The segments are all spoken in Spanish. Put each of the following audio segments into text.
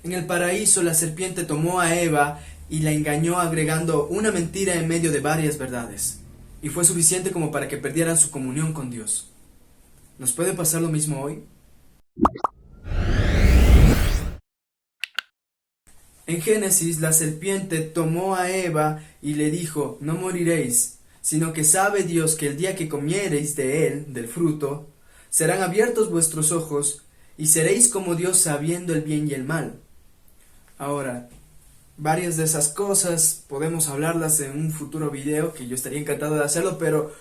En el paraíso la serpiente tomó a Eva y la engañó agregando una mentira en medio de varias verdades. Y fue suficiente como para que perdieran su comunión con Dios. ¿Nos puede pasar lo mismo hoy? En Génesis, la serpiente tomó a Eva y le dijo, no moriréis, sino que sabe Dios que el día que comiereis de él, del fruto, serán abiertos vuestros ojos y seréis como Dios sabiendo el bien y el mal. Ahora, varias de esas cosas podemos hablarlas en un futuro video, que yo estaría encantado de hacerlo, pero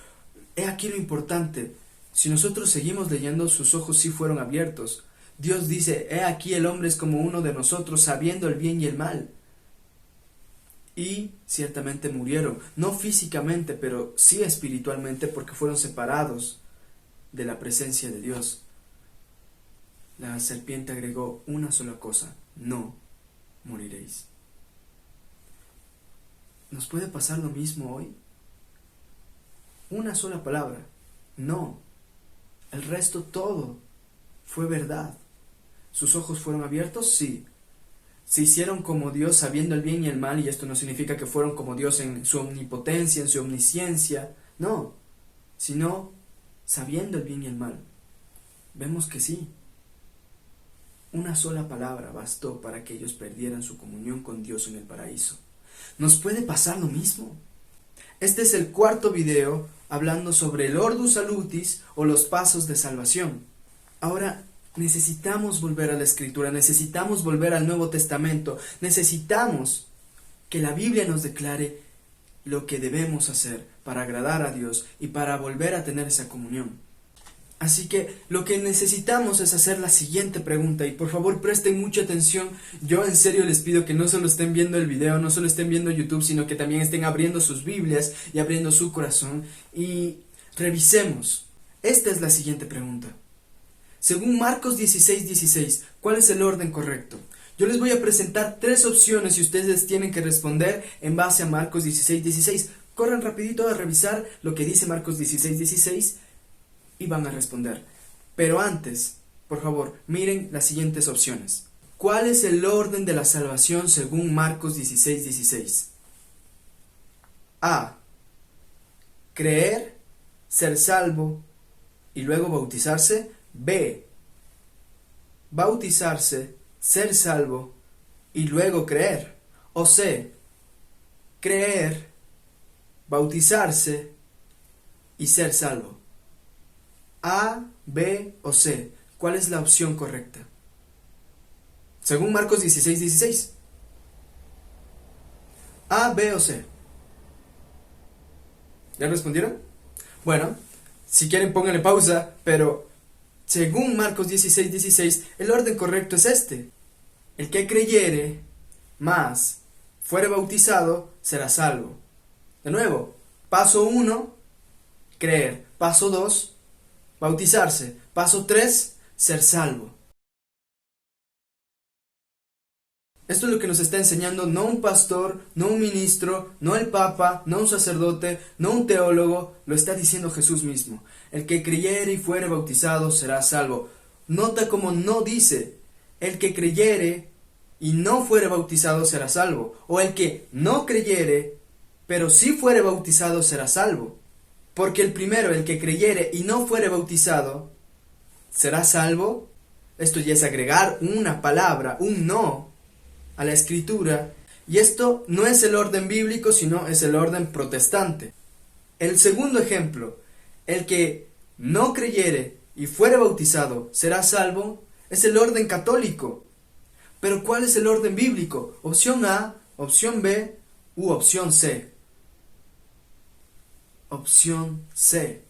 he aquí lo importante. Si nosotros seguimos leyendo, sus ojos sí fueron abiertos. Dios dice, he aquí el hombre es como uno de nosotros, sabiendo el bien y el mal. Y ciertamente murieron, no físicamente, pero sí espiritualmente, porque fueron separados de la presencia de Dios. La serpiente agregó una sola cosa, no moriréis. ¿Nos puede pasar lo mismo hoy? Una sola palabra, no. El resto todo fue verdad. ¿Sus ojos fueron abiertos? Sí. ¿Se hicieron como Dios sabiendo el bien y el mal? Y esto no significa que fueron como Dios en su omnipotencia, en su omnisciencia. No, sino sabiendo el bien y el mal. Vemos que sí. Una sola palabra bastó para que ellos perdieran su comunión con Dios en el paraíso. ¿Nos puede pasar lo mismo? Este es el cuarto video hablando sobre el Ordo Salutis o los pasos de salvación. Ahora, necesitamos volver a la Escritura, necesitamos volver al Nuevo Testamento, necesitamos que la Biblia nos declare lo que debemos hacer para agradar a Dios y para volver a tener esa comunión. Así que lo que necesitamos es hacer la siguiente pregunta, y por favor presten mucha atención. Yo en serio les pido que no solo estén viendo el video, no solo estén viendo YouTube, sino que también estén abriendo sus Biblias y abriendo su corazón y revisemos. Esta es la siguiente pregunta. Según Marcos 16:16, ¿cuál es el orden correcto? Yo les voy a presentar 3 opciones y ustedes tienen que responder en base a Marcos 16:16. Corran rapidito a revisar lo que dice Marcos 16:16 y van a responder. Pero antes, por favor, miren las siguientes opciones. ¿Cuál es el orden de la salvación según Marcos 16:16? A. Creer, ser salvo y luego bautizarse. B. Bautizarse, ser salvo y luego creer. O C. Creer, bautizarse y ser salvo. A, B o C. ¿Cuál es la opción correcta? Según Marcos 16:16. A, B o C. ¿Ya respondieron? Bueno, si quieren pónganle pausa, pero según Marcos 16:16, el orden correcto es este. El que creyere, más fuere bautizado, será salvo. De nuevo, paso 1, creer. Paso 2, bautizarse. Paso 3, ser salvo. Esto es lo que nos está enseñando no un pastor, no un ministro, no el papa, no un sacerdote, no un teólogo, lo está diciendo Jesús mismo. El que creyere y fuere bautizado será salvo. Nota como no dice, el que creyere y no fuere bautizado será salvo. O el que no creyere, pero sí fuere bautizado será salvo. Porque el primero, el que creyere y no fuere bautizado, será salvo. Esto ya es agregar una palabra, un no, a la Escritura, y esto no es el orden bíblico, sino es el orden protestante. El segundo ejemplo, el que no creyere y fuere bautizado será salvo, es el orden católico. Pero ¿cuál es el orden bíblico? Opción A, opción B u opción C. Opción C.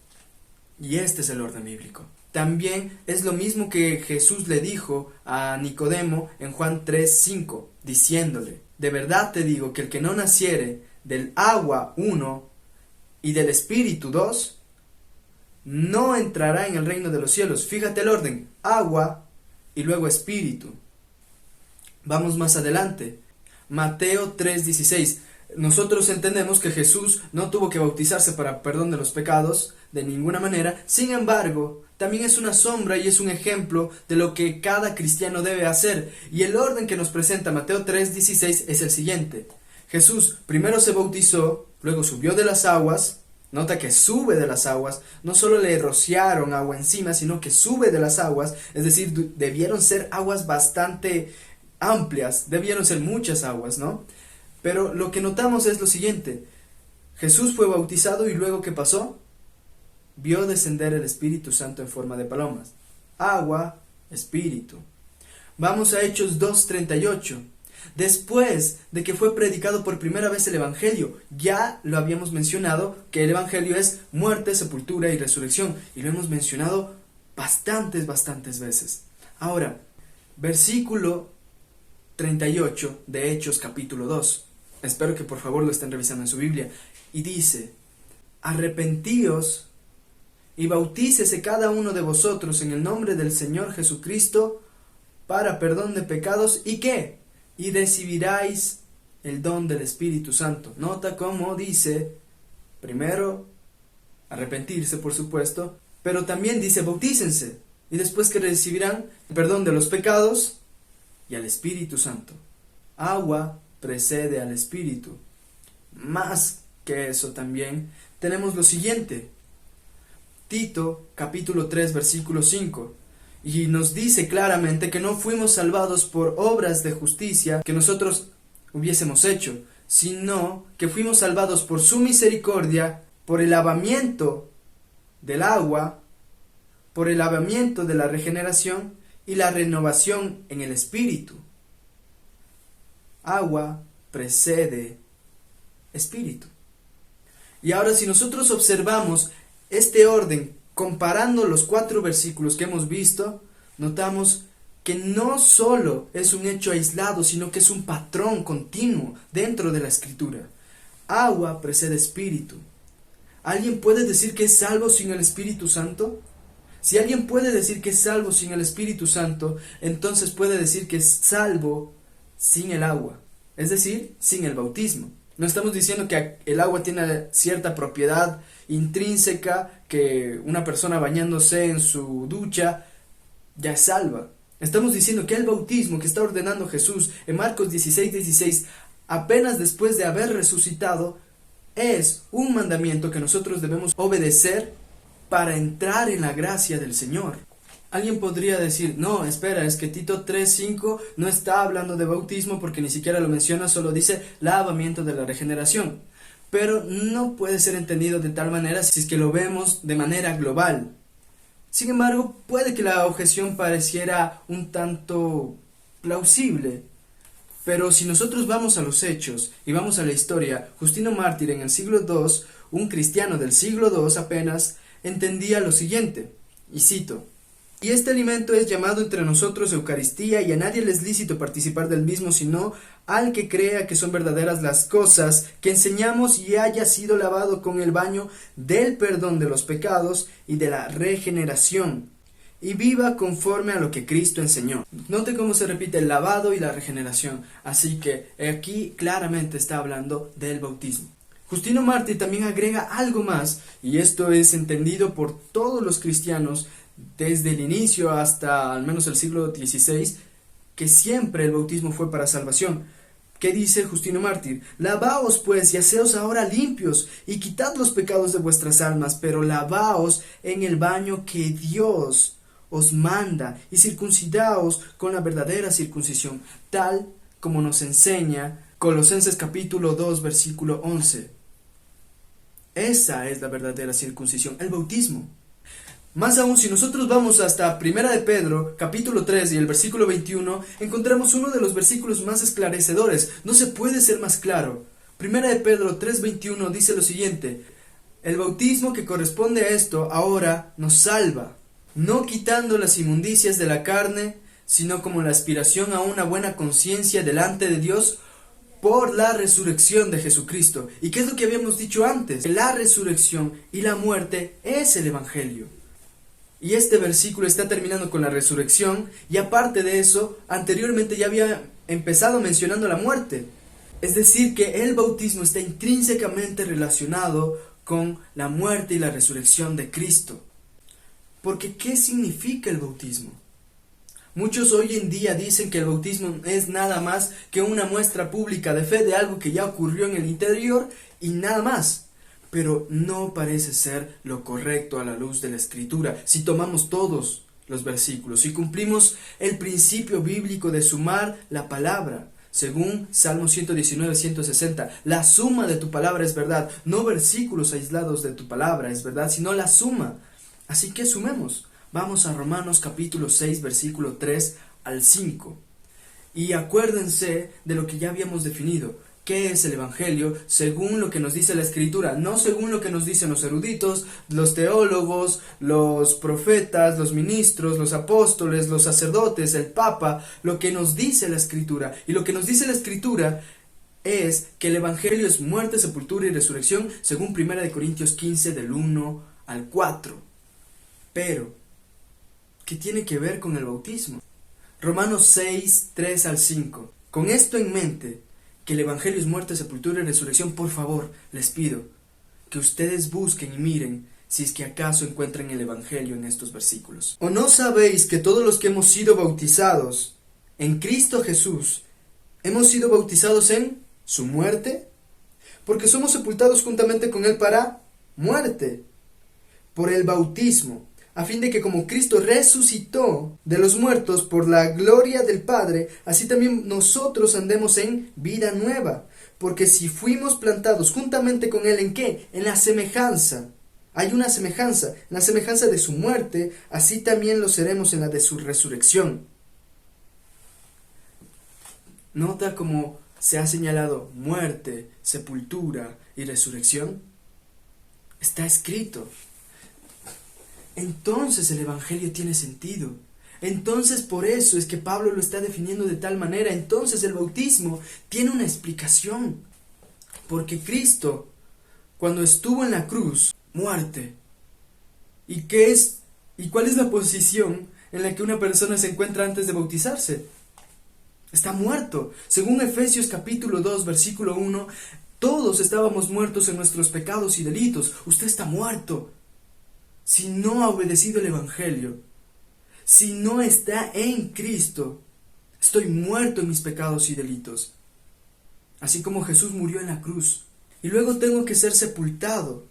Y este es el orden bíblico. También es lo mismo que Jesús le dijo a Nicodemo en Juan 3:5, diciéndole, de verdad te digo que el que no naciere del agua 1 y del Espíritu 2, no entrará en el reino de los cielos. Fíjate el orden, agua y luego Espíritu. Vamos más adelante, Mateo 3:16, Nosotros entendemos que Jesús no tuvo que bautizarse para perdón de los pecados, de ninguna manera. Sin embargo, también es una sombra y es un ejemplo de lo que cada cristiano debe hacer. Y el orden que nos presenta Mateo 3:16 es el siguiente. Jesús primero se bautizó, luego subió de las aguas. Nota que sube de las aguas, no solo le rociaron agua encima, sino que sube de las aguas, es decir, debieron ser aguas bastante amplias, debieron ser muchas aguas, ¿no? Pero lo que notamos es lo siguiente: Jesús fue bautizado y luego ¿qué pasó? Vio descender el Espíritu Santo en forma de palomas. Agua, Espíritu. Vamos a Hechos 2:38. Después de que fue predicado por primera vez el Evangelio, ya lo habíamos mencionado, que el Evangelio es muerte, sepultura y resurrección, y lo hemos mencionado bastantes veces. Ahora, versículo 38 de Hechos capítulo 2. Espero que por favor lo estén revisando en su Biblia. Y dice: arrepentíos y bautícese cada uno de vosotros en el nombre del Señor Jesucristo para perdón de pecados. ¿Y qué? Y recibiráis el don del Espíritu Santo. Nota cómo dice, primero, arrepentirse, por supuesto, pero también dice, bautícense. Y después que recibirán el perdón de los pecados y al Espíritu Santo. Agua precede al Espíritu. Más que eso también, tenemos lo siguiente. Tito, capítulo 3, versículo 5. Y nos dice claramente que no fuimos salvados por obras de justicia que nosotros hubiésemos hecho, sino que fuimos salvados por su misericordia, por el lavamiento del agua, por el lavamiento de la regeneración y la renovación en el Espíritu. Agua precede Espíritu. Y ahora, si nosotros observamos este orden, comparando los 4 versículos que hemos visto, notamos que no solo es un hecho aislado, sino que es un patrón continuo dentro de la Escritura. Agua precede Espíritu. ¿Alguien puede decir que es salvo sin el Espíritu Santo? Si alguien puede decir que es salvo sin el Espíritu Santo, entonces puede decir que es salvo sin el agua, es decir, sin el bautismo. No estamos diciendo que el agua tiene cierta propiedad intrínseca, que una persona bañándose en su ducha ya es salva. Estamos diciendo que el bautismo que está ordenando Jesús en Marcos 16:16, apenas después de haber resucitado, es un mandamiento que nosotros debemos obedecer para entrar en la gracia del Señor. Alguien podría decir, no, espera, es que Tito 3:5 no está hablando de bautismo porque ni siquiera lo menciona, solo dice lavamiento de la regeneración. Pero no puede ser entendido de tal manera si es que lo vemos de manera global. Sin embargo, puede que la objeción pareciera un tanto plausible. Pero si nosotros vamos a los hechos y vamos a la historia, Justino Mártir en el siglo II, un cristiano del siglo II apenas, entendía lo siguiente, y cito: y este alimento es llamado entre nosotros Eucaristía, y a nadie le es lícito participar del mismo, sino al que crea que son verdaderas las cosas que enseñamos y haya sido lavado con el baño del perdón de los pecados y de la regeneración, y viva conforme a lo que Cristo enseñó. Note cómo se repite el lavado y la regeneración, así que aquí claramente está hablando del bautismo. Justino Mártir también agrega algo más, y esto es entendido por todos los cristianos desde el inicio hasta al menos el siglo XVI, que siempre el bautismo fue para salvación. ¿Qué dice Justino Mártir? Lavaos pues y haceos ahora limpios, y quitad los pecados de vuestras almas, pero lavaos en el baño que Dios os manda, y circuncidaos con la verdadera circuncisión, tal como nos enseña Colosenses capítulo 2, versículo 11. Esa es la verdadera circuncisión, el bautismo. Más aún, si nosotros vamos hasta 1 de Pedro, capítulo 3 y el versículo 21, encontramos uno de los versículos más esclarecedores. No se puede ser más claro. 1 de Pedro 3:21 dice lo siguiente: el bautismo que corresponde a esto ahora nos salva, no quitando las inmundicias de la carne, sino como la aspiración a una buena conciencia delante de Dios por la resurrección de Jesucristo. ¿Y qué es lo que habíamos dicho antes? La resurrección y la muerte es el Evangelio. Y este versículo está terminando con la resurrección, y aparte de eso, anteriormente ya había empezado mencionando la muerte. Es decir, que el bautismo está intrínsecamente relacionado con la muerte y la resurrección de Cristo. Porque, ¿qué significa el bautismo? Muchos hoy en día dicen que el bautismo es nada más que una muestra pública de fe de algo que ya ocurrió en el interior y nada más. Pero no parece ser lo correcto a la luz de la Escritura. Si tomamos todos los versículos, si cumplimos el principio bíblico de sumar la palabra, según Salmo 119, 160, la suma de tu palabra es verdad, no versículos aislados de tu palabra es verdad, sino la suma. Así que sumemos. Vamos a Romanos capítulo 6, versículo 3 al 5. Y acuérdense de lo que ya habíamos definido. ¿Qué es el Evangelio? Según lo que nos dice la Escritura, no según lo que nos dicen los eruditos, los teólogos, los profetas, los ministros, los apóstoles, los sacerdotes, el Papa, lo que nos dice la Escritura. Y lo que nos dice la Escritura es que el Evangelio es muerte, sepultura y resurrección, según 1 Corintios 15, del 1 al 4. Pero, ¿qué tiene que ver con el bautismo? Romanos 6, 3 al 5. Con esto en mente, que el Evangelio es muerte, sepultura y resurrección, por favor, les pido que ustedes busquen y miren si es que acaso encuentran el Evangelio en estos versículos. ¿O no sabéis que todos los que hemos sido bautizados en Cristo Jesús, hemos sido bautizados en su muerte? Porque somos sepultados juntamente con Él para muerte, por el bautismo, a fin de que como Cristo resucitó de los muertos por la gloria del Padre, así también nosotros andemos en vida nueva. Porque si fuimos plantados juntamente con Él, ¿en qué? En la semejanza. Hay una semejanza, en la semejanza de su muerte, así también lo seremos en la de su resurrección. ¿Nota cómo se ha señalado muerte, sepultura y resurrección? Está escrito. Entonces el Evangelio tiene sentido. Entonces por eso es que Pablo lo está definiendo de tal manera. Entonces el bautismo tiene una explicación. Porque Cristo, cuando estuvo en la cruz, muerte. ¿Y cuál es la posición en la que una persona se encuentra antes de bautizarse? Está muerto. Según Efesios capítulo 2, versículo 1, todos estábamos muertos en nuestros pecados y delitos. Usted está muerto. Si no ha obedecido el Evangelio, si no está en Cristo, estoy muerto en mis pecados y delitos. Así como Jesús murió en la cruz. Y luego tengo que ser sepultado.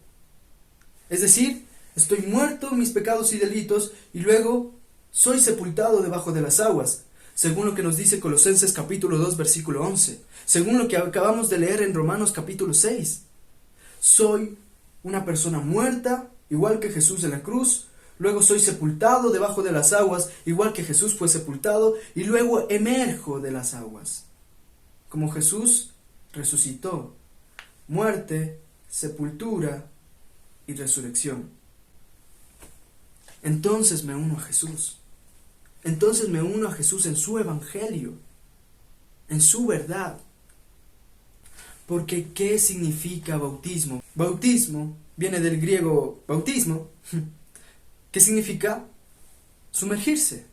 Es decir, estoy muerto en mis pecados y delitos y luego soy sepultado debajo de las aguas. Según lo que nos dice Colosenses capítulo 2, versículo 11. Según lo que acabamos de leer en Romanos capítulo 6. Soy una persona muerta, igual que Jesús en la cruz, luego soy sepultado debajo de las aguas, igual que Jesús fue sepultado, y luego emerjo de las aguas. Como Jesús resucitó, muerte, sepultura y resurrección. Entonces me uno a Jesús. Entonces me uno a Jesús en su Evangelio, en su verdad. Porque ¿qué significa bautismo? Bautismo viene del griego bautismo, que significa sumergirse.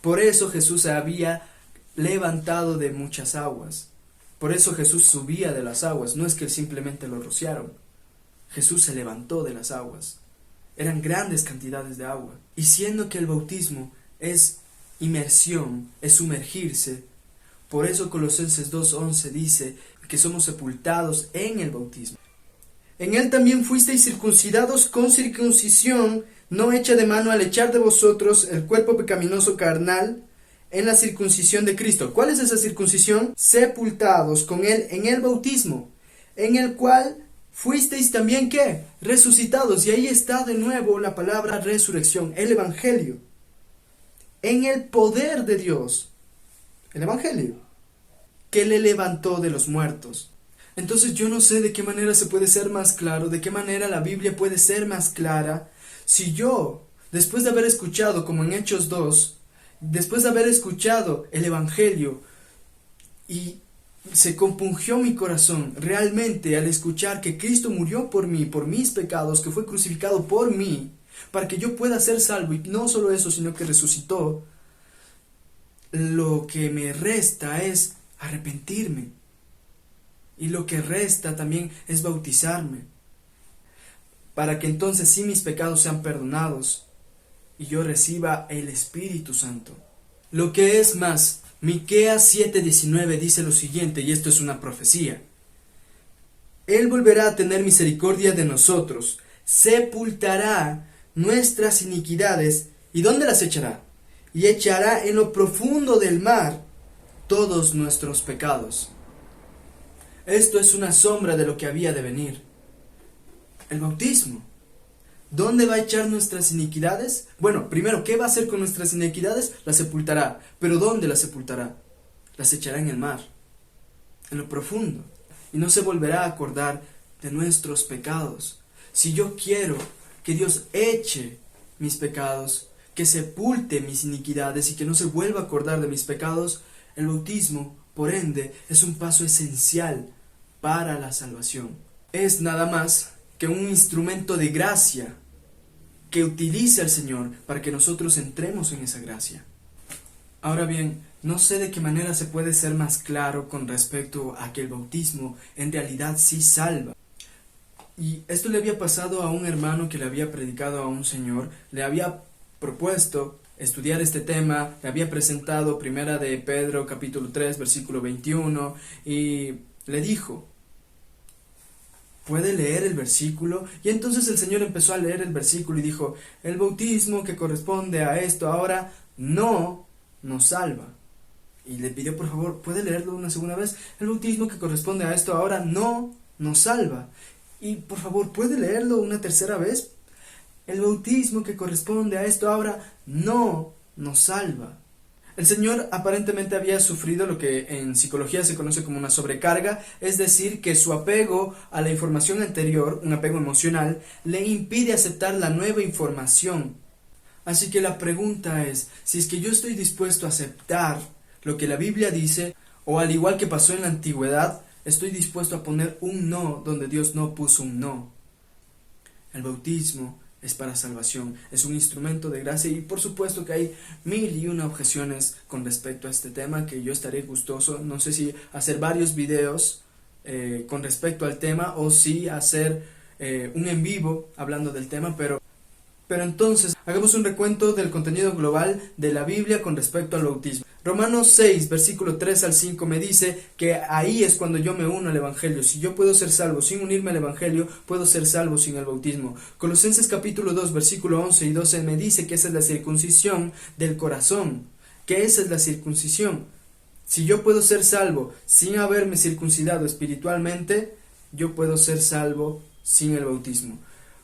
Por eso Jesús se había levantado de muchas aguas. Por eso Jesús subía de las aguas. No es que simplemente lo rociaron. Jesús se levantó de las aguas. Eran grandes cantidades de agua. Y siendo que el bautismo es inmersión, es sumergirse, por eso Colosenses 2:11 dice que somos sepultados en el bautismo. En él también fuisteis circuncidados con circuncisión, no hecha de mano, al echar de vosotros el cuerpo pecaminoso carnal en la circuncisión de Cristo. ¿Cuál es esa circuncisión? Sepultados con él en el bautismo, en el cual fuisteis también, ¿qué? Resucitados. Y ahí está de nuevo la palabra resurrección, el Evangelio. En el poder de Dios, el Evangelio, que le levantó de los muertos. Entonces yo no sé de qué manera se puede ser más claro, de qué manera la Biblia puede ser más clara, si yo, después de haber escuchado, como en Hechos 2, después de haber escuchado el Evangelio, y se compungió mi corazón realmente al escuchar que Cristo murió por mí, por mis pecados, que fue crucificado por mí, para que yo pueda ser salvo, y no solo eso, sino que resucitó, lo que me resta es arrepentirme. Y lo que resta también es bautizarme, para que entonces sí mis pecados sean perdonados y yo reciba el Espíritu Santo. Lo que es más, Miqueas 7:19 dice lo siguiente, y esto es una profecía. Él volverá a tener misericordia de nosotros, sepultará nuestras iniquidades, ¿y dónde las echará? Y echará en lo profundo del mar todos nuestros pecados. Esto es una sombra de lo que había de venir. El bautismo. ¿Dónde va a echar nuestras iniquidades? Bueno, primero, ¿qué va a hacer con nuestras iniquidades? Las sepultará. ¿Pero dónde las sepultará? Las echará en el mar, en lo profundo. Y no se volverá a acordar de nuestros pecados. Si yo quiero que Dios eche mis pecados, que sepulte mis iniquidades y que no se vuelva a acordar de mis pecados, el bautismo, por ende, es un paso esencial para la salvación. Es nada más que un instrumento de gracia que utiliza el Señor para que nosotros entremos en esa gracia. Ahora bien, no sé de qué manera se puede ser más claro con respecto a que el bautismo en realidad sí salva. Y esto le había pasado a un hermano que le había predicado a un señor, le había propuesto estudiar este tema, le había presentado Primera de Pedro capítulo 3 versículo 21 y le dijo, ¿puede leer el versículo? Y entonces el Señor empezó a leer el versículo y dijo, el bautismo que corresponde a esto ahora no nos salva. Y le pidió, por favor, ¿puede leerlo una segunda vez? El bautismo que corresponde a esto ahora no nos salva. Y por favor, ¿puede leerlo una tercera vez? El bautismo que corresponde a esto ahora no nos salva. El Señor aparentemente había sufrido lo que en psicología se conoce como una sobrecarga, es decir, que su apego a la información anterior, un apego emocional, le impide aceptar la nueva información. Así que la pregunta es, si es que yo estoy dispuesto a aceptar lo que la Biblia dice, o al igual que pasó en la antigüedad, estoy dispuesto a poner un no donde Dios no puso un no. El bautismo es para salvación, es un instrumento de gracia y por supuesto que hay 1001 objeciones con respecto a este tema que yo estaré gustoso, no sé si hacer varios videos con respecto al tema o si hacer un en vivo hablando del tema, pero entonces hagamos un recuento del contenido global de la Biblia con respecto al bautismo. Romanos 6, versículo 3 al 5 me dice que ahí es cuando yo me uno al Evangelio. Si yo puedo ser salvo sin unirme al Evangelio, puedo ser salvo sin el bautismo. Colosenses capítulo 2, versículo 11 y 12 me dice que esa es la circuncisión del corazón, que esa es la circuncisión. Si yo puedo ser salvo sin haberme circuncidado espiritualmente, yo puedo ser salvo sin el bautismo.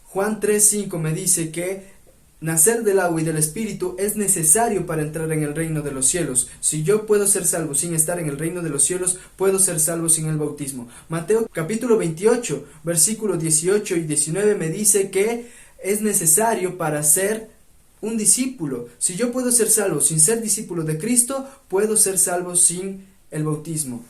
Juan 3:5 me dice que nacer del agua y del Espíritu es necesario para entrar en el reino de los cielos. Si yo puedo ser salvo sin estar en el reino de los cielos, puedo ser salvo sin el bautismo. Mateo capítulo 28, versículos 18 y 19 me dice que es necesario para ser un discípulo. Si yo puedo ser salvo sin ser discípulo de Cristo, puedo ser salvo sin el bautismo.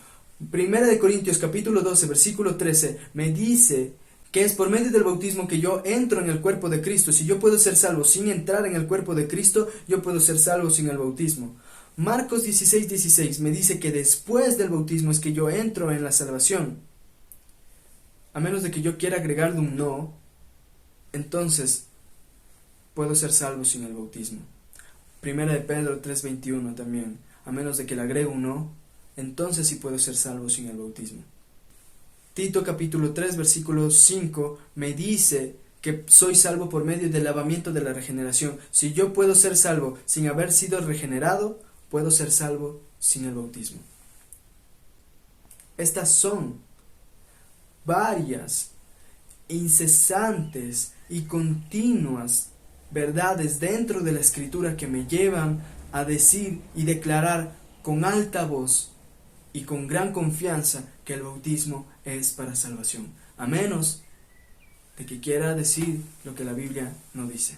Primera de Corintios capítulo 12, versículo 13 me dice que es por medio del bautismo que yo entro en el cuerpo de Cristo. Si yo puedo ser salvo sin entrar en el cuerpo de Cristo, yo puedo ser salvo sin el bautismo. Marcos 16:16 me dice que después del bautismo es que yo entro en la salvación. A menos de que yo quiera agregarle un no, entonces puedo ser salvo sin el bautismo. Primera de Pedro 3:21 también. A menos de que le agregue un no, entonces sí puedo ser salvo sin el bautismo. Tito capítulo 3 versículo 5 me dice que soy salvo por medio del lavamiento de la regeneración. Si yo puedo ser salvo sin haber sido regenerado, puedo ser salvo sin el bautismo. Estas son varias, incesantes y continuas verdades dentro de la Escritura que me llevan a decir y declarar con alta voz y con gran confianza que el bautismo es para salvación, a menos de que quiera decir lo que la Biblia no dice.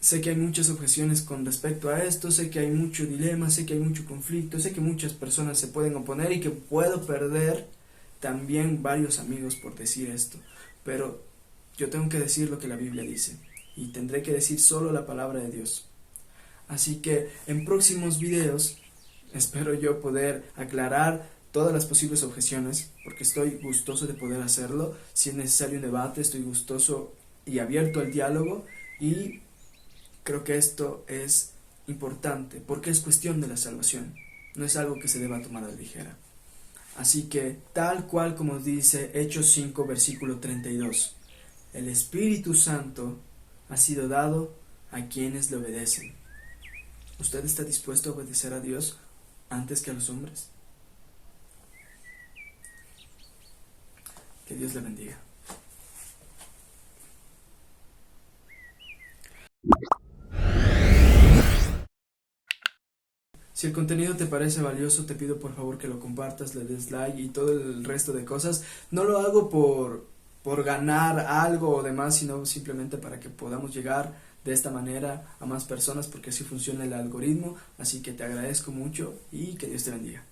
Sé que hay muchas objeciones con respecto a esto, sé que hay mucho dilema, sé que hay mucho conflicto, sé que muchas personas se pueden oponer y que puedo perder también varios amigos por decir esto, pero yo tengo que decir lo que la Biblia dice y tendré que decir solo la palabra de Dios. Así que en próximos videos Espero yo poder aclarar todas las posibles objeciones, porque estoy gustoso de poder hacerlo. Si es necesario un debate, estoy gustoso y abierto al diálogo, y creo que esto es importante porque es cuestión de la salvación, no es algo que se deba tomar a la ligera. Así que, tal cual como dice Hechos 5, versículo 32, el Espíritu Santo ha sido dado a quienes le obedecen. ¿Usted está dispuesto a obedecer a Dios antes que a los hombres? Que Dios le bendiga. Si el contenido te parece valioso, te pido por favor que lo compartas, le des like y todo el resto de cosas. No lo hago por ganar algo o demás, sino simplemente para que podamos llegar de esta manera a más personas, porque así funciona el algoritmo. Así que te agradezco mucho y que Dios te bendiga.